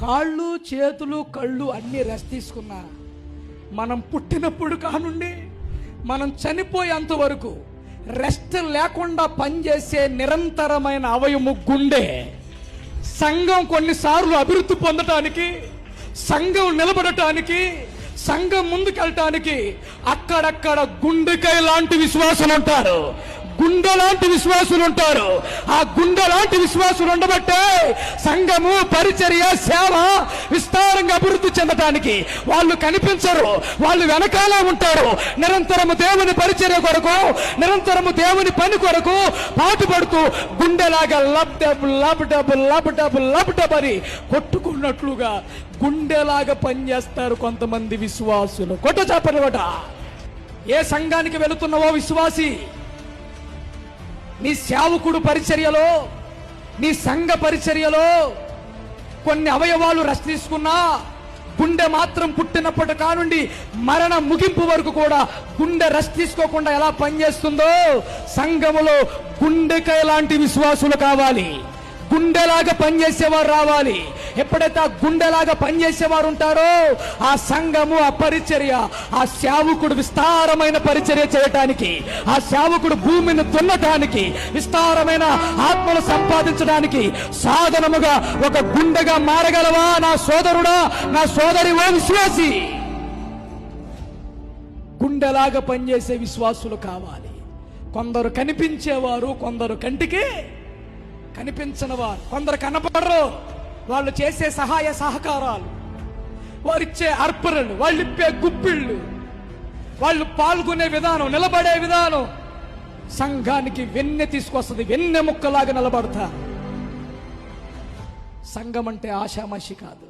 కాళ్ళు చేతులు కళ్ళు అన్నీ రెస్ట్ తీసుకున్నా మనం పుట్టినప్పుడు కానుండి మనం చనిపోయేంత వరకు రెస్ట్ లేకుండా పనిచేసే నిరంతరమైన అవయము గుండె. సంఘం కొన్నిసార్లు అభివృద్ధి పొందటానికి, సంఘం నిలబడటానికి, సంఘం ముందుకెళ్ళటానికి అక్కడక్కడ గుండెకాయ లాంటి విశ్వాసులు ఉంటారు, గుండె లాంటి విశ్వాసులు ఉంటారు. ఆ గుండె లాంటి విశ్వాసులు ఉండబట్టే సంఘము, పరిచర్య, సేవ విస్తారంగా అభివృద్ధి చెందటానికి. వాళ్ళు కనిపించరు, వాళ్ళు వెనకాల ఉంటారు. నిరంతరము దేవుని పరిచర్య కొరకు, నిరంతరము దేవుని పని కొరకు పాటుపడుతూ గుండెలాగా lub dub lub dub lub dub lub dub అని కొట్టుకున్నట్లుగా గుండెలాగా పనిచేస్తారు కొంతమంది విశ్వాసులు. కొట్ట చాపనమాట. ఏ సంఘానికి వెళుతున్నావో విశ్వాసి, నీ సేవకుడు పరిచర్యలో, నీ సంఘ పరిచర్యలో కొన్ని అవయవాలు రెస్ట్ తీసుకున్నా గుండె మాత్రం పుట్టినప్పటి కానుండి మరణ ముగింపు వరకు కూడా గుండె రెస్ట్ తీసుకోకుండా ఎలా పనిచేస్తుందో సంఘములో గుండెకాయ లాంటి విశ్వాసులు కావాలి. గుండెలాగా పనిచేసేవారు రావాలి. ఎప్పుడైతే ఆ గుండెలాగా పనిచేసేవారు ఉంటారో ఆ సంఘము, ఆ పరిచర్య, ఆ సేవకుడు విస్తారమైన పరిచర్య చేయటానికి, ఆ సేవకుడు భూమిని దున్నటానికి, విస్తారమైన ఆత్మను సంపాదించడానికి సాధనముగా ఒక గుండెగా మారగలవా నా సోదరుడా, నా సోదరి, ఓ విశ్వాసి? గుండెలాగా పనిచేసే విశ్వాసులు కావాలి. కొందరు కనిపించేవారు, కొందరు కంటికి కనిపించని వారు, కొందరు కనపడరు. వాళ్ళు చేసే సహాయ సహకారాలు, వారిచ్చే అర్పణలు, వాళ్ళు ఇప్పే గుప్పిళ్ళు, వాళ్ళు పాల్గొనే విధానం, నిలబడే విధానం సంఘానికి వెన్నె తీసుకొస్తుంది. వెన్నె ముక్కలాగా నిలబడతారు. సంఘం అంటే ఆషామాషి కాదు.